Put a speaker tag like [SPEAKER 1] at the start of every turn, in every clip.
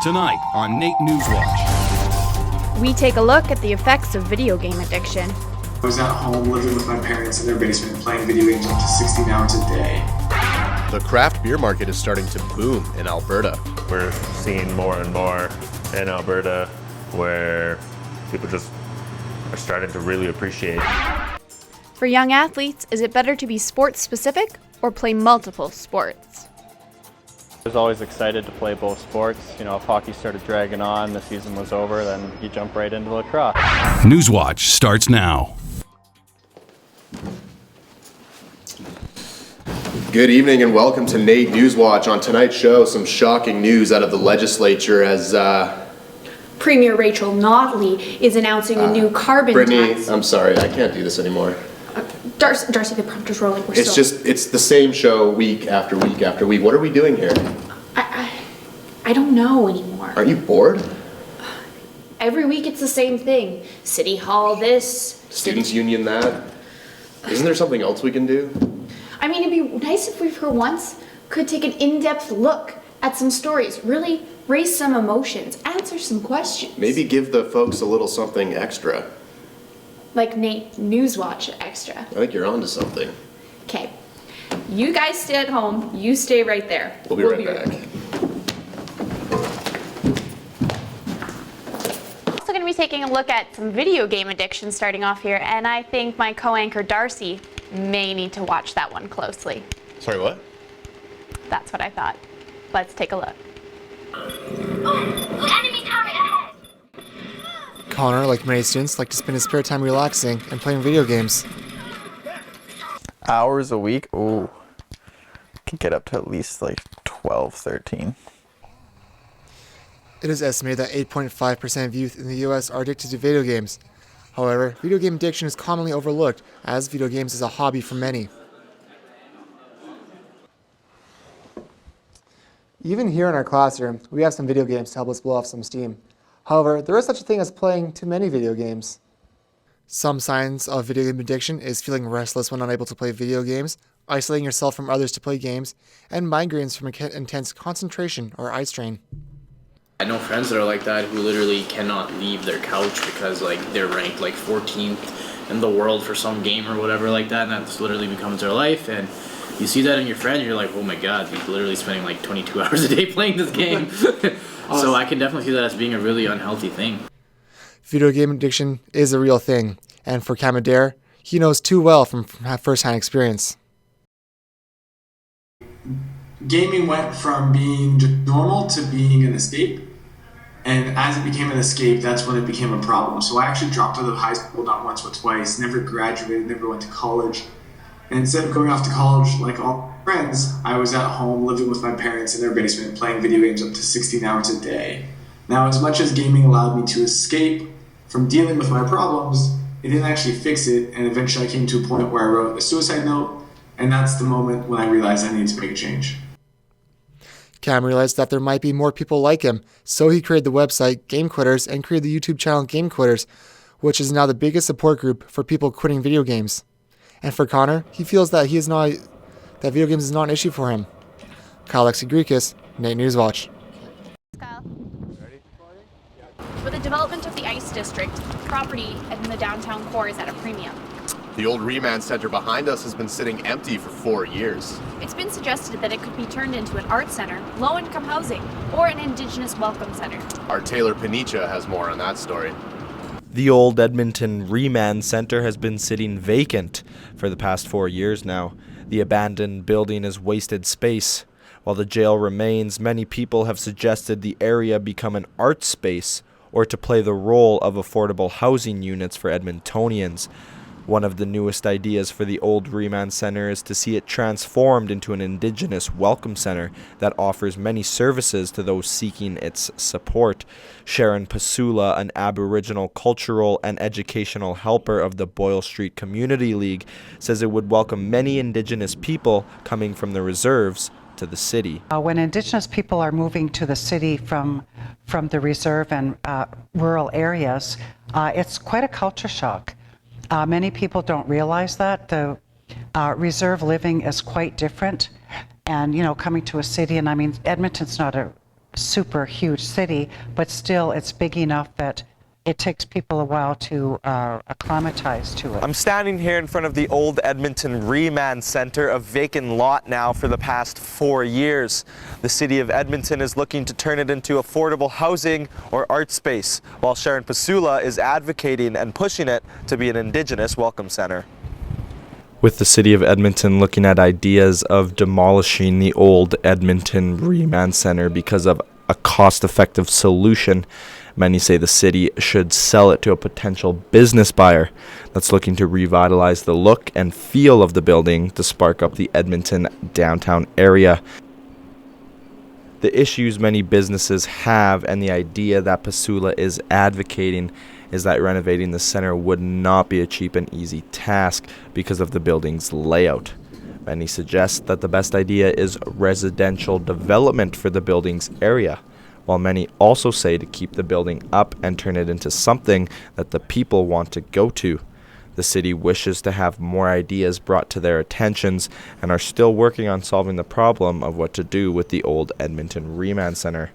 [SPEAKER 1] Tonight on NAIT NewsWatch.
[SPEAKER 2] We take a look at the effects of video game addiction.
[SPEAKER 3] I was at home living with my parents in their basement playing video games up to 16 hours a day.
[SPEAKER 4] The craft beer market is starting to boom in Alberta.
[SPEAKER 5] We're seeing more and more in Alberta where people just are starting to really appreciate.
[SPEAKER 2] For young athletes, is it better to be sports specific or play multiple sports?
[SPEAKER 6] I was always excited to play both sports. You know, if hockey started dragging on, the season was over, then you jump right into lacrosse.
[SPEAKER 1] NewsWatch starts now.
[SPEAKER 4] Good evening and welcome to NAIT NewsWatch. On tonight's show, some shocking news out of the legislature as
[SPEAKER 7] Premier Rachel Notley is announcing a new carbon
[SPEAKER 4] Brittany,
[SPEAKER 7] tax.
[SPEAKER 4] I'm sorry, I can't do this anymore.
[SPEAKER 7] Darcy, the prompter's rolling.
[SPEAKER 4] It's the same show week after week after week. What are we doing here?
[SPEAKER 7] I don't know anymore.
[SPEAKER 4] Aren't you bored?
[SPEAKER 7] Every week it's the same thing. City Hall this.
[SPEAKER 4] Students Union that? Isn't there something else we can do?
[SPEAKER 7] I mean, it'd be nice if we for once could take an in-depth look at some stories, really raise some emotions, answer some questions.
[SPEAKER 4] Maybe give the folks a little something extra.
[SPEAKER 7] Like NAIT NewsWatch Extra.
[SPEAKER 4] I think you're onto something.
[SPEAKER 7] Okay. You guys stay at home. You stay right there.
[SPEAKER 4] We'll be right back.
[SPEAKER 2] Also going to be taking a look at some video game addiction starting off here, and I think my co-anchor Darcy may need to watch that one closely.
[SPEAKER 4] Sorry, what?
[SPEAKER 2] That's what I thought. Let's take a look.
[SPEAKER 8] Enemy target ahead!
[SPEAKER 9] Connor, like many students, like to spend his spare time relaxing and playing video games.
[SPEAKER 10] Hours a week? Ooh. Can get up to at least like 12, 13.
[SPEAKER 9] It is estimated that 8.5% of youth in the U.S. are addicted to video games. However, video game addiction is commonly overlooked, as video games is a hobby for many. Even here in our classroom, we have some video games to help us blow off some steam. However, there is such a thing as playing too many video games. Some signs of video game addiction is feeling restless when unable to play video games, isolating yourself from others to play games, and migraines from intense concentration or eye strain.
[SPEAKER 11] I know friends that are like that who literally cannot leave their couch because they're ranked 14th in the world for some game or whatever like that, and that's literally becomes their life. And you see that in your friend, you're like, oh my god, he's literally spending 22 hours a day playing this game. So I can definitely see that as being a really unhealthy thing.
[SPEAKER 9] Video game addiction is a real thing, and for Kamadare, he knows too well from first-hand experience.
[SPEAKER 3] Gaming went from being just normal to being an escape. And as it became an escape, that's when it became a problem. So I actually dropped out of high school not once but twice, never graduated, never went to college. And instead of going off to college like all my friends, I was at home living with my parents in their basement playing video games up to 16 hours a day. Now, as much as gaming allowed me to escape from dealing with my problems, it didn't actually fix it, and eventually I came to a point where I wrote a suicide note, and that's the moment when I realized I needed to make a change.
[SPEAKER 9] Cam realized that there might be more people like him, so he created the website Game Quitters and created the YouTube channel Game Quitters, which is now the biggest support group for people quitting video games. And for Connor, he feels that that video games is not an issue for him. Kyle Greekis, NAIT NewsWatch.
[SPEAKER 2] Kyle. With the development of the ICE district, property in the downtown core is at a premium.
[SPEAKER 4] The old remand center behind us has been sitting empty for 4 years.
[SPEAKER 2] It's been suggested that it could be turned into an art center, low-income housing, or an Indigenous welcome center.
[SPEAKER 4] Our Taylor Panicha has more on that story.
[SPEAKER 12] The old Edmonton Remand Center has been sitting vacant for the past 4 years now. The abandoned building is wasted space. While the jail remains, many people have suggested the area become an art space or to play the role of affordable housing units for Edmontonians. One of the newest ideas for the old Remand Center is to see it transformed into an Indigenous welcome center that offers many services to those seeking its support. Sharon Pasula, an Aboriginal cultural and educational helper of the Boyle Street Community League, says it would welcome many Indigenous people coming from the reserves to the city.
[SPEAKER 13] When Indigenous people are moving to the city from the reserve and rural areas, it's quite a culture shock. Many people don't realize that. The reserve living is quite different. And, coming to a city, and I mean, Edmonton's not a super huge city, but still it's big enough that it takes people a while to acclimatize to it.
[SPEAKER 12] I'm standing here in front of the old Edmonton Remand Center, a vacant lot now for the past 4 years. The city of Edmonton is looking to turn it into affordable housing or art space, while Sharon Pasula is advocating and pushing it to be an Indigenous welcome center. With the city of Edmonton looking at ideas of demolishing the old Edmonton Remand Center because of a cost-effective solution, many say the city should sell it to a potential business buyer that's looking to revitalize the look and feel of the building to spark up the Edmonton downtown area. The issues many businesses have and the idea that Pasula is advocating is that renovating the center would not be a cheap and easy task because of the building's layout. Many suggest that the best idea is residential development for the building's area, while many also say to keep the building up and turn it into something that the people want to go to. The city wishes to have more ideas brought to their attentions and are still working on solving the problem of what to do with the old Edmonton Remand Center.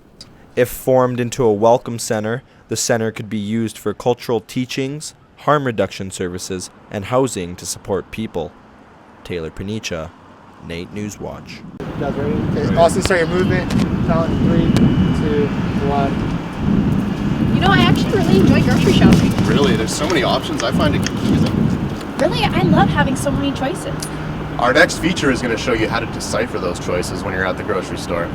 [SPEAKER 12] If formed into a welcome center, the center could be used for cultural teachings, harm reduction services, and housing to support people. Taylor Panicha, NAIT NewsWatch.
[SPEAKER 9] You guys ready? Okay, Austin, start your movement. Count 3, 2, 1.
[SPEAKER 7] You know, I actually really enjoy grocery shopping.
[SPEAKER 4] Really? There's so many options. I find it confusing.
[SPEAKER 7] Really, I love having so many choices.
[SPEAKER 4] Our next feature is going to show you how to decipher those choices when you're at the grocery store.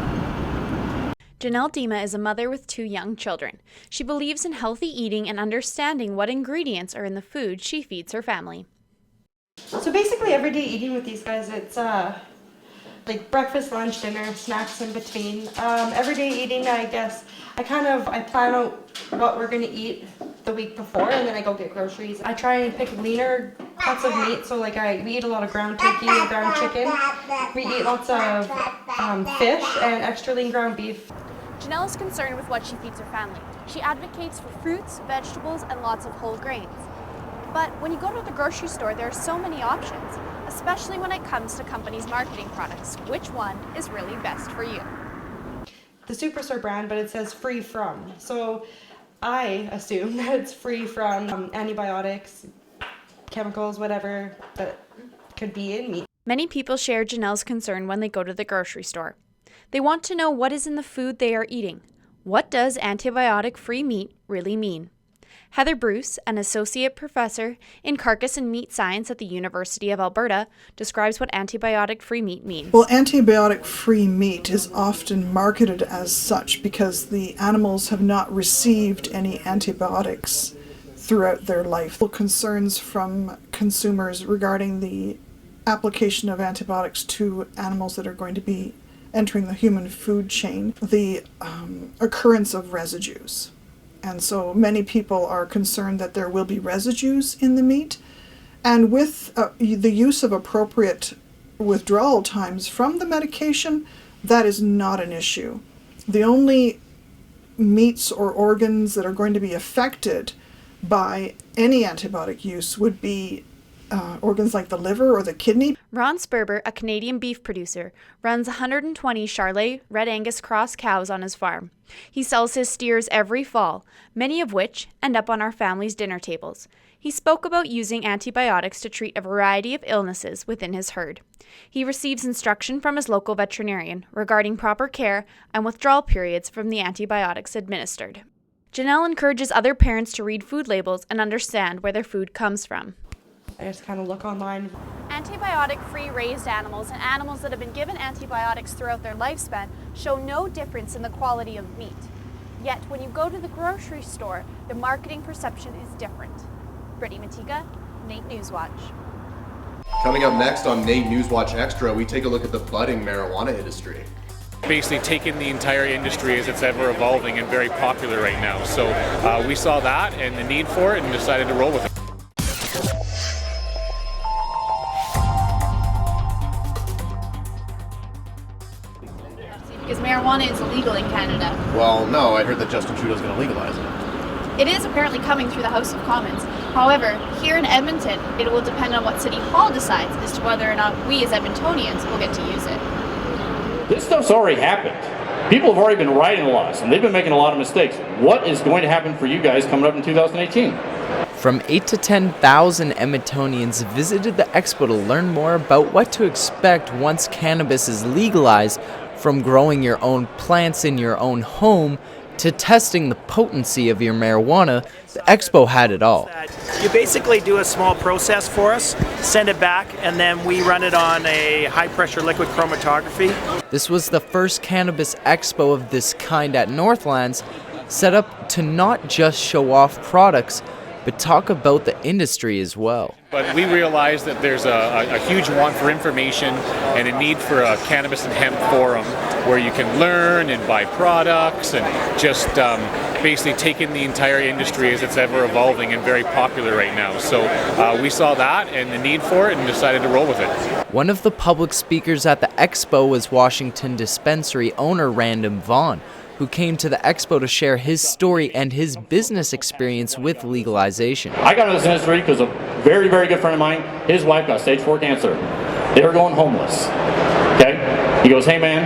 [SPEAKER 2] Janelle Dima is a mother with 2 young children. She believes in healthy eating and understanding what ingredients are in the food she feeds her family.
[SPEAKER 8] So basically everyday eating with these guys, it's like breakfast, lunch, dinner, snacks in between. Everyday eating, I guess, I plan out what we're gonna eat the week before, and then I go get groceries. I try and pick leaner cuts of meat, so like we eat a lot of ground turkey and ground chicken. We eat lots of fish and extra lean ground beef.
[SPEAKER 2] Janelle is concerned with what she feeds her family. She advocates for fruits, vegetables, and lots of whole grains. But when you go to the grocery store, there are so many options, especially when it comes to companies' marketing products. Which one is really best for you?
[SPEAKER 8] The Superstore brand, but it says free from. So I assume that it's free from antibiotics, chemicals, whatever that could be in meat.
[SPEAKER 2] Many people share Janelle's concern when they go to the grocery store. They want to know what is in the food they are eating. What does antibiotic-free meat really mean? Heather Bruce, an associate professor in carcass and meat science at the University of Alberta, describes what antibiotic-free meat means.
[SPEAKER 14] Well, antibiotic-free meat is often marketed as such because the animals have not received any antibiotics throughout their life. Concerns from consumers regarding the application of antibiotics to animals that are going to be entering the human food chain, the occurrence of residues. And so many people are concerned that there will be residues in the meat. And with the use of appropriate withdrawal times from the medication, that is not an issue. The only meats or organs that are going to be affected by any antibiotic use would be organs like the liver or the kidney.
[SPEAKER 2] Ron Sperber, a Canadian beef producer, runs 120 Charolais Red Angus cross cows on his farm. He sells his steers every fall, many of which end up on our family's dinner tables. He spoke about using antibiotics to treat a variety of illnesses within his herd. He receives instruction from his local veterinarian regarding proper care and withdrawal periods from the antibiotics administered. Janelle encourages other parents to read food labels and understand where their food comes from.
[SPEAKER 8] I just kind of look online.
[SPEAKER 2] Antibiotic-free raised animals and animals that have been given antibiotics throughout their lifespan show no difference in the quality of meat. Yet, when you go to the grocery store, the marketing perception is different. Brittany Matiga, NAIT NewsWatch.
[SPEAKER 4] Coming up next on NAIT NewsWatch Extra, we take a look at the budding marijuana industry.
[SPEAKER 15] Basically taking the entire industry as it's ever evolving and very popular right now. So we saw that and the need for it and decided to roll with it.
[SPEAKER 7] Because marijuana is illegal in Canada.
[SPEAKER 4] Well, no, I heard that Justin Trudeau's going to legalize it.
[SPEAKER 7] It is apparently coming through the House of Commons. However, here in Edmonton, it will depend on what City Hall decides as to whether or not we as Edmontonians will get to use it.
[SPEAKER 16] This stuff's already happened. People have already been writing laws, and they've been making a lot of mistakes. What is going to happen for you guys coming up in 2018?
[SPEAKER 17] From 8 to 10,000 Edmontonians visited the expo to learn more about what to expect once cannabis is legalized, from growing your own plants in your own home to testing the potency of your marijuana. The expo had it all.
[SPEAKER 18] You basically do a small process for us, send it back, and then we run it on a high-pressure liquid chromatography.
[SPEAKER 17] This was the first cannabis expo of this kind at Northlands, set up to not just show off products, but talk about the industry as well.
[SPEAKER 15] But we realize that there's a huge want for information and a need for a cannabis and hemp forum where you can learn and buy products and just basically take in the entire industry as it's ever evolving and very popular right now. So we saw that and the need for it and decided to roll with it.
[SPEAKER 17] One of the public speakers at the expo was Washington Dispensary owner Random Vaughn, who came to the expo to share his story and his business experience with legalization.
[SPEAKER 16] I got into this industry because a very, very good friend of mine, his wife got stage 4 cancer. They were going homeless. Okay? He goes, hey man,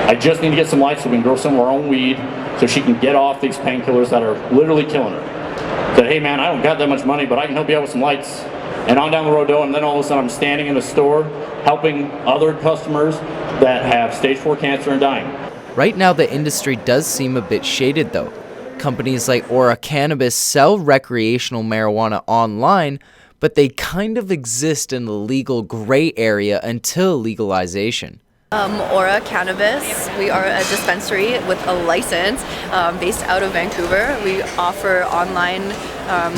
[SPEAKER 16] I just need to get some lights so we can grow some of our own weed so she can get off these painkillers that are literally killing her. Said, hey man, I don't got that much money, but I can help you out with some lights. And on down the road, and then all of a sudden I'm standing in a store helping other customers that have stage 4 cancer and dying.
[SPEAKER 17] Right now, the industry does seem a bit shaded, though. Companies like Aura Cannabis sell recreational marijuana online, but they kind of exist in the legal gray area until legalization.
[SPEAKER 19] Aura Cannabis, we are a dispensary with a license based out of Vancouver. We offer online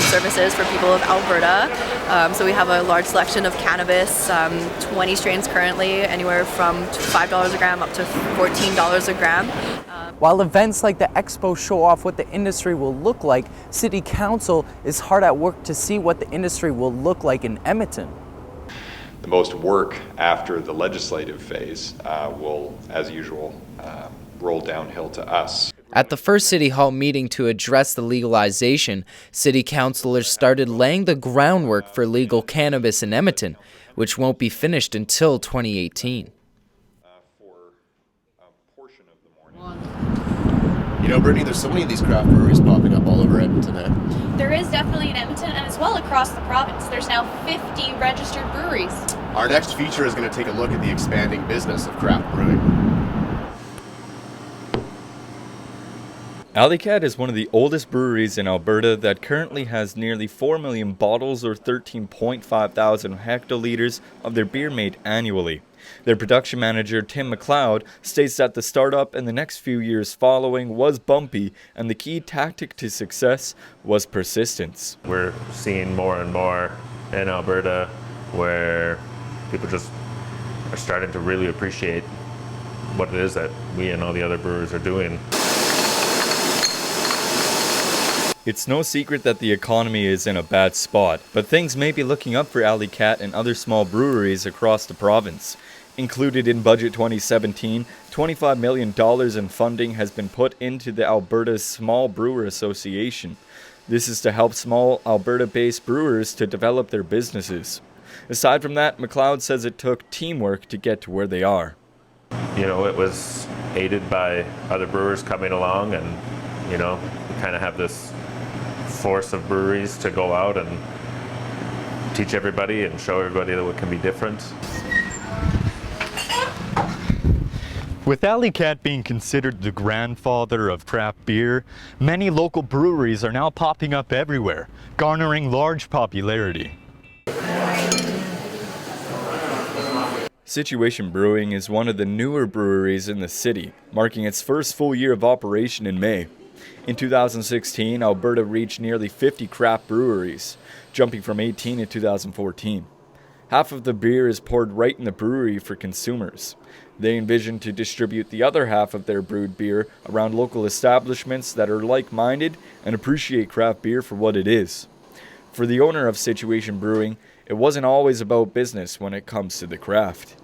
[SPEAKER 19] services for people of Alberta. So we have a large selection of cannabis, 20 strains currently, anywhere from $5 a gram up to $14 a gram.
[SPEAKER 17] While events like the expo show off what the industry will look like, City Council is hard at work to see what the industry will look like in Edmonton.
[SPEAKER 20] The most work after the legislative phase will, as usual, roll downhill to us.
[SPEAKER 17] At the first City Hall meeting to address the legalization, City Councilors started laying the groundwork for legal cannabis in Edmonton, which won't be finished until 2018.
[SPEAKER 4] You know, Brittany, there's so many of these craft breweries popping up all over Edmonton, eh?
[SPEAKER 7] There is definitely in Edmonton and as well across the province. There's now 50 registered breweries.
[SPEAKER 4] Our next feature is going to take a look at the expanding business of craft brewing.
[SPEAKER 21] Alley Cat is one of the oldest breweries in Alberta that currently has nearly 4 million bottles or 13.5 thousand hectoliters of their beer made annually. Their production manager, Tim McLeod, states that the startup and the next few years following was bumpy, and the key tactic to success was persistence.
[SPEAKER 5] We're seeing more and more in Alberta where people just are starting to really appreciate what it is that we and all the other brewers are doing.
[SPEAKER 21] It's no secret that the economy is in a bad spot, but things may be looking up for Alley Cat and other small breweries across the province. Included in Budget 2017, $25 million in funding has been put into the Alberta Small Brewer Association. This is to help small Alberta-based brewers to develop their businesses. Aside from that, McLeod says it took teamwork to get to where they are.
[SPEAKER 5] You know, it was aided by other brewers coming along, and, you know, we kind of have this force of breweries to go out and teach everybody and show everybody that what can be different.
[SPEAKER 21] With Alley Cat being considered the grandfather of craft beer, many local breweries are now popping up everywhere, garnering large popularity. Situation Brewing is one of the newer breweries in the city, marking its first full year of operation in May. In 2016, Alberta reached nearly 50 craft breweries, jumping from 18 in 2014. Half of the beer is poured right in the brewery for consumers. They envision to distribute the other half of their brewed beer around local establishments that are like-minded and appreciate craft beer for what it is. For the owner of Situation Brewing, it wasn't always about business when it comes to the craft.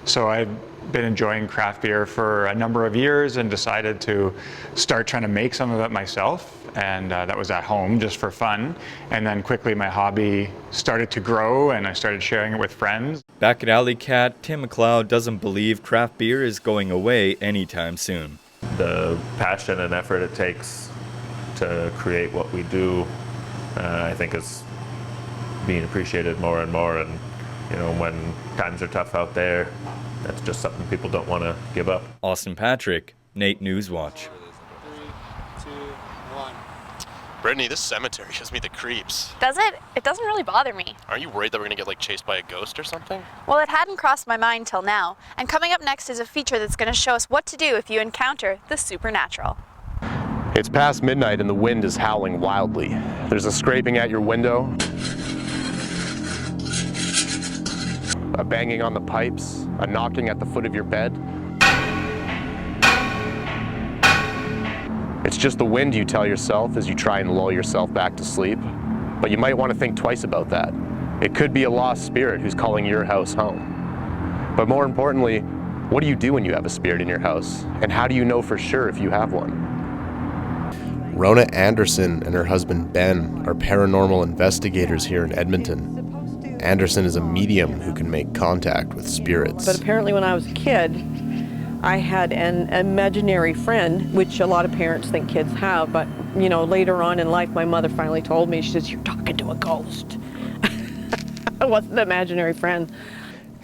[SPEAKER 6] So I've been enjoying craft beer for a number of years and decided to start trying to make some of it myself. And that was at home just for fun. And then quickly my hobby started to grow and I started sharing it with friends.
[SPEAKER 21] Back at Alley Cat, Tim McLeod doesn't believe craft beer is going away anytime soon.
[SPEAKER 5] The passion and effort it takes to create what we do, I think is being appreciated more and more. And you know, when times are tough out there, that's just something people don't want to give up.
[SPEAKER 21] Austin Patrick, NAIT NewsWatch.
[SPEAKER 4] Brittany, this cemetery gives me the creeps.
[SPEAKER 2] Does it? It doesn't really bother me.
[SPEAKER 4] Aren't you worried that we're gonna get chased by a ghost or something?
[SPEAKER 2] Well, it hadn't crossed my mind till now. And coming up next is a feature that's going to show us what to do if you encounter the supernatural.
[SPEAKER 4] It's past midnight and the wind is howling wildly. There's a scraping at your window, a banging on the pipes, a knocking at the foot of your bed. It's just the wind, you tell yourself as you try and lull yourself back to sleep. But you might want to think twice about that. It could be a lost spirit who's calling your house home. But more importantly, what do you do when you have a spirit in your house? And how do you know for sure if you have one? Rona Anderson and her husband Ben are paranormal investigators here in Edmonton. Anderson is a medium who can make contact with spirits.
[SPEAKER 22] But apparently when I was a kid, I had an imaginary friend, which a lot of parents think kids have, but you know, later on in life, my mother finally told me, she says, "You're talking to a ghost." It wasn't an imaginary friend.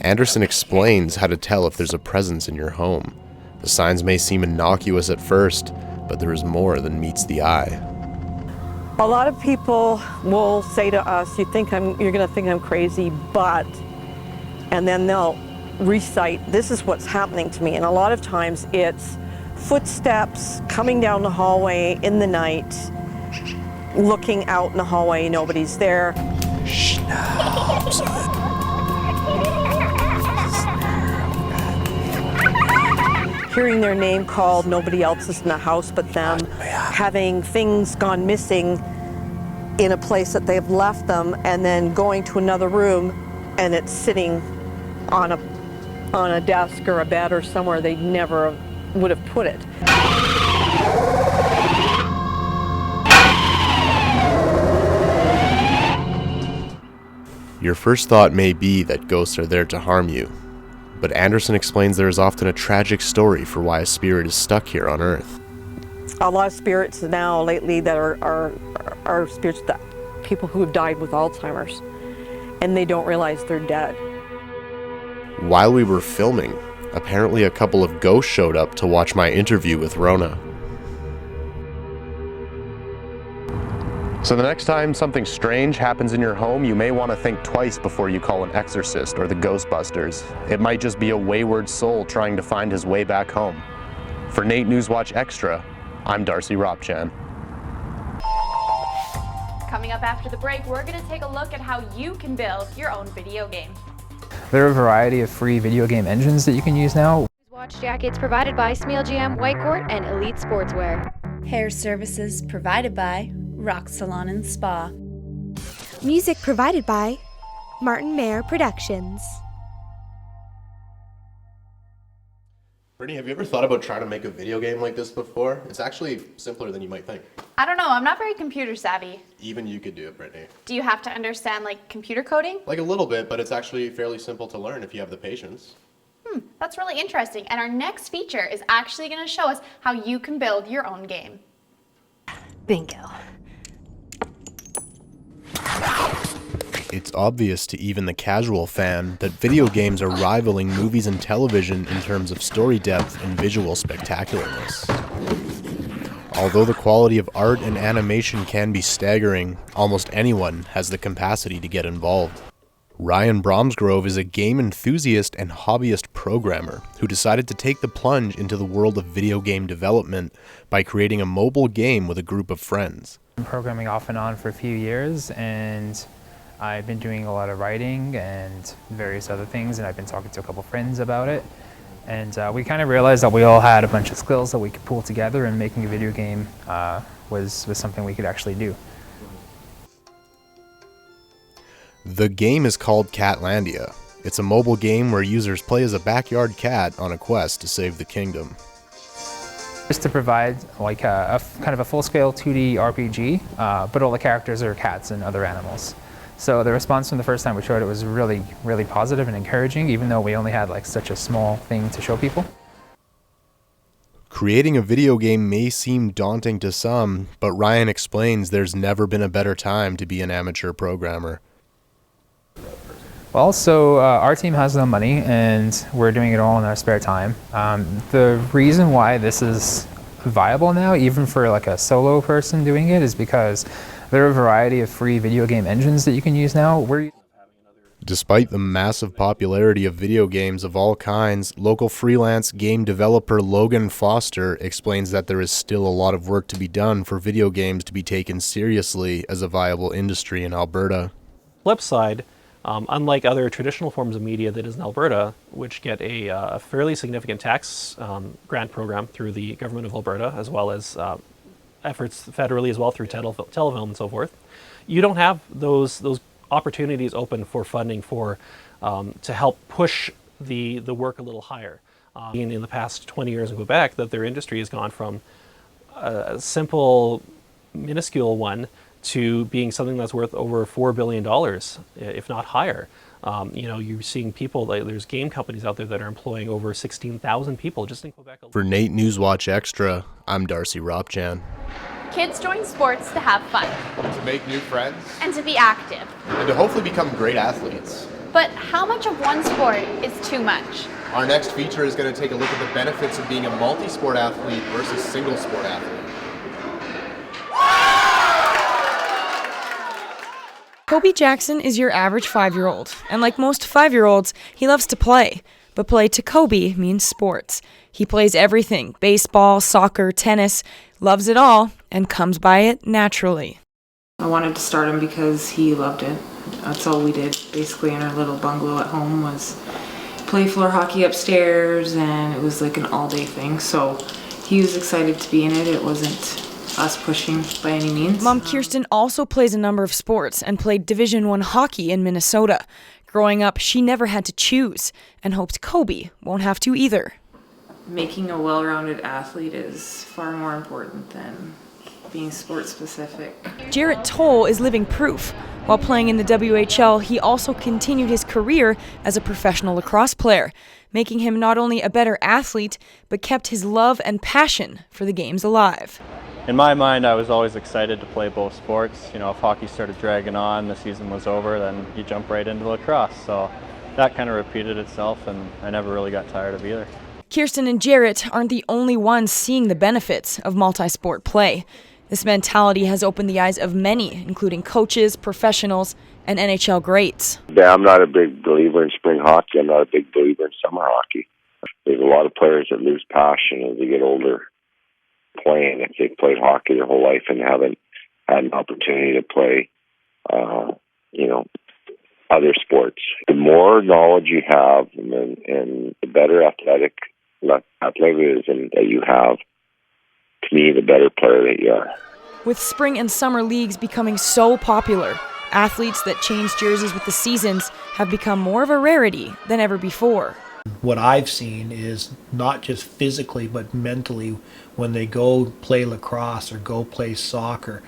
[SPEAKER 4] Anderson explains how to tell if there's a presence in your home. The signs may seem innocuous at first, but there is more than meets the eye.
[SPEAKER 22] A lot of people will say to us, you're gonna think I'm crazy, but, and then they'll recite, this is what's happening to me. And a lot of times it's footsteps coming down the hallway in the night, looking out in the hallway, nobody's there. Hearing their name called, nobody else is in the house but them, having things gone missing in a place that they've left them, and then going to another room and it's sitting on a desk or a bed or somewhere they never would have put it.
[SPEAKER 4] Your first thought may be that ghosts are there to harm you, but Anderson explains there is often a tragic story for why a spirit is stuck here on Earth.
[SPEAKER 22] A lot of spirits now lately that are spirits that people who have died with Alzheimer's, and they don't realize they're dead.
[SPEAKER 4] While we were filming, apparently a couple of ghosts showed up to watch my interview with Rona. So the next time something strange happens in your home, you may want to think twice before you call an exorcist or the Ghostbusters. It might just be a wayward soul trying to find his way back home. For NAIT NewsWatch Extra, I'm Darcy Ropchan.
[SPEAKER 2] Coming up after the break, we're going to take a look at how you can build your own video game.
[SPEAKER 23] There are a variety of free video game engines that you can use now.
[SPEAKER 24] Watch jackets provided by SmealGM, Whitecourt, and Elite Sportswear.
[SPEAKER 2] Hair services provided by Rock Salon and Spa.
[SPEAKER 25] Music provided by Martin Mayer Productions.
[SPEAKER 4] Brittany, have you ever thought about trying to make a video game like this before? It's actually simpler than you might think.
[SPEAKER 2] I don't know, I'm not very computer savvy.
[SPEAKER 4] Even you could do it, Brittany.
[SPEAKER 2] Do you have to understand computer coding?
[SPEAKER 4] Like a little bit, but it's actually fairly simple to learn if you have the patience.
[SPEAKER 2] That's really interesting. And our next feature is actually going to show us how you can build your own game.
[SPEAKER 25] Bingo.
[SPEAKER 4] It's obvious to even the casual fan that video games are rivaling movies and television in terms of story depth and visual spectacularness. Although the quality of art and animation can be staggering, almost anyone has the capacity to get involved. Ryan Bromsgrove is a game enthusiast and hobbyist programmer who decided to take the plunge into the world of video game development by creating a mobile game with a group of friends.
[SPEAKER 23] I've been programming off and on for a few years, and I've been doing a lot of writing and various other things, and I've been talking to a couple friends about it. And we kind of realized that we all had a bunch of skills that we could pull together, and making a video game was something we could actually do.
[SPEAKER 4] The game is called Catlandia, It's a mobile game where users play as a backyard cat on a quest to save the kingdom.
[SPEAKER 23] Just to provide like a kind of a full-scale 2D RPG, but all the characters are cats and other animals. So the response from the first time we showed it was really, really positive and encouraging, even though we only had like such a small thing to show people.
[SPEAKER 4] Creating a video game may seem daunting to some, but Ryan explains there's never been a better time to be an amateur programmer.
[SPEAKER 23] Well, so our team has no money, and we're doing it all in our spare time. The reason why this is viable now, even for like a solo person doing it, is because there are a variety of free video game engines that you can use now.
[SPEAKER 4] Despite the massive popularity of video games of all kinds, local freelance game developer Logan Foster explains that there is still a lot of work to be done for video games to be taken seriously as a viable industry in Alberta.
[SPEAKER 1] Flip side, unlike other traditional forms of media that is in Alberta, which get a fairly significant tax grant program through the government of Alberta, as well as efforts federally as well through telefilm and so forth, you don't have those opportunities open for funding for to help push the work a little higher. In the past 20 years in Quebec, that their industry has gone from a simple, minuscule one to being something that's worth over $4 billion, if not higher. You're seeing people, there's game companies out there that are employing over 16,000 people just in Quebec alone.
[SPEAKER 4] For NAIT NewsWatch Extra, I'm Darcy Ropchan.
[SPEAKER 2] Kids join sports to have fun.
[SPEAKER 3] To make new friends.
[SPEAKER 2] And to be active.
[SPEAKER 3] And to hopefully become great athletes.
[SPEAKER 2] But how much of one sport is too much?
[SPEAKER 3] Our next feature is going to take a look at the benefits of being a multi-sport athlete versus single-sport athlete.
[SPEAKER 10] Kobe Jackson is your average 5-year-old, and like most 5-year-olds, he loves to play. But play to Kobe means sports. He plays everything, baseball, soccer, tennis, loves it all, and comes by it naturally.
[SPEAKER 11] I wanted to start him because he loved it. That's all we did, basically, in our little bungalow at home, was play floor hockey upstairs, and it was like an all-day thing. So he was excited to be in it. It wasn't us pushing by any means.
[SPEAKER 10] Mom Kirsten also plays a number of sports and played Division I hockey in Minnesota. Growing up, she never had to choose and hoped Kobe won't have to either.
[SPEAKER 11] Making a well-rounded athlete is far more important than being sport-specific.
[SPEAKER 10] Jarrett Toll is living proof. While playing in the WHL, he also continued his career as a professional lacrosse player, making him not only a better athlete, but kept his love and passion for the games alive.
[SPEAKER 13] In my mind, I was always excited to play both sports. You know, if hockey started dragging on, the season was over, then you jump right into lacrosse. So that kind of repeated itself, and I never really got tired of either.
[SPEAKER 10] Kirsten and Jarrett aren't the only ones seeing the benefits of multi-sport play. This mentality has opened the eyes of many, including coaches, professionals, and NHL greats.
[SPEAKER 26] Yeah, I'm not a big believer in spring hockey. I'm not a big believer in summer hockey. There's a lot of players that lose passion as they get older playing. If they've played hockey their whole life and haven't had an opportunity to play, other sports. The more knowledge you have and the better athleticism that you have, to me, the better player that you are.
[SPEAKER 10] With spring and summer leagues becoming so popular, athletes that change jerseys with the seasons have become more of a rarity than ever before.
[SPEAKER 27] What I've seen is not just physically but mentally, when they go play lacrosse or go play soccer,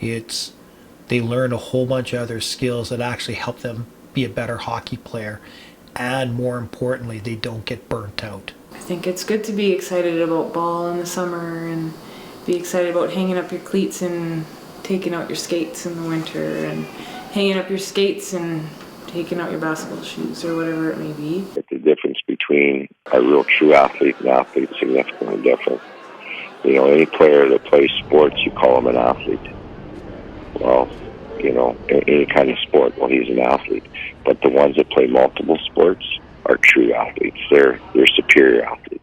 [SPEAKER 27] they learn a whole bunch of other skills that actually help them be a better hockey player, and more importantly, they don't get burnt out.
[SPEAKER 11] I think it's good to be excited about ball in the summer and be excited about hanging up your cleats and taking out your skates in the winter, and hanging up your skates and taking out your basketball shoes or whatever it may be.
[SPEAKER 26] The difference between a real true athlete and an athlete is significantly different. Any player that plays sports, you call him an athlete. Well, any kind of sport, well, he's an athlete. But the ones that play multiple sports are true athletes. They're superior athletes.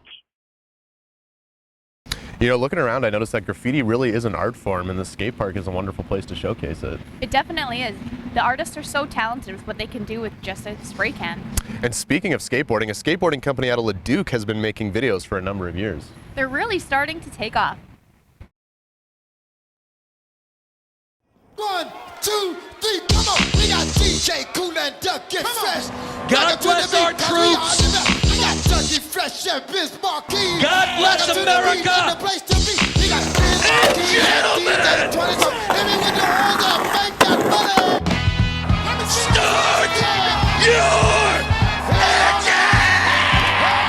[SPEAKER 3] Looking around, I noticed that graffiti really is an art form, and the skate park is a wonderful place to showcase it.
[SPEAKER 2] It definitely is. The artists are so talented with what they can do with just a spray can.
[SPEAKER 3] And speaking of skateboarding, a skateboarding company out of Leduc has been making videos for a number of years.
[SPEAKER 2] They're really starting to take off.
[SPEAKER 28] 1, 2, 3, come on, we got G.
[SPEAKER 8] DJ Cool and Duck get fresh.
[SPEAKER 9] God bless our troops. God bless America. And gentlemen, start your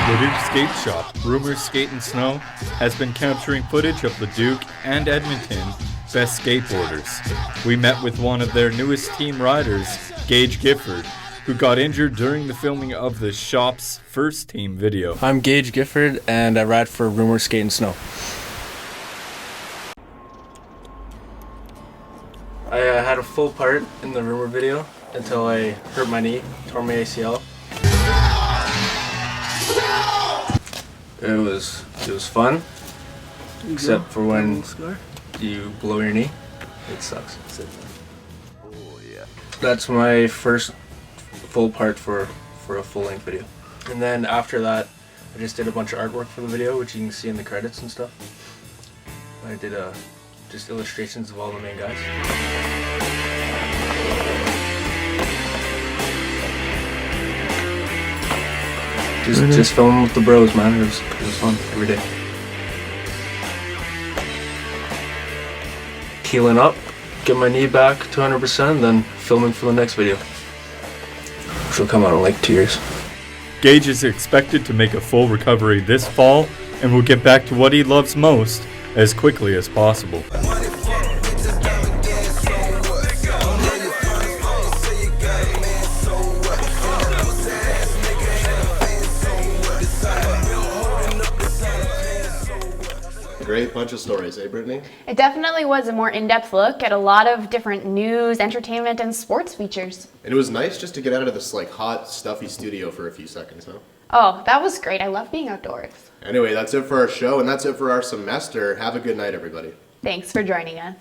[SPEAKER 21] Woodard Skate Shop, Rumors Skate and Snow, has been capturing footage of the Duke and Edmonton best skateboarders. We met with one of their newest team riders, Gage Gifford, who got injured during the filming of the shop's first team video.
[SPEAKER 12] I'm Gage Gifford, and I ride for Rumors Skate and Snow. I had a full part in the Rumor video until I hurt my knee, tore my ACL. It was fun, except for when you blow your knee. It sucks. Oh yeah. That's my first full part for a full-length video. And then after that, I just did a bunch of artwork for the video, which you can see in the credits and stuff. I did just illustrations of all the main guys. Just filming with the bros, man. It was fun every day. Healing up, get my knee back to 100%, then filming for the next video, which will come out in like 2 years.
[SPEAKER 21] Gage is expected to make a full recovery this fall and will get back to what he loves most as quickly as possible.
[SPEAKER 3] Great bunch of stories, eh, Brittany?
[SPEAKER 2] It definitely was a more in-depth look at a lot of different news, entertainment, and sports features.
[SPEAKER 3] And it was nice just to get out of this like hot, stuffy studio for a few seconds, huh?
[SPEAKER 2] Oh, that was great. I love being outdoors.
[SPEAKER 3] Anyway, that's it for our show, and that's it for our semester. Have a good night, everybody.
[SPEAKER 2] Thanks for joining us.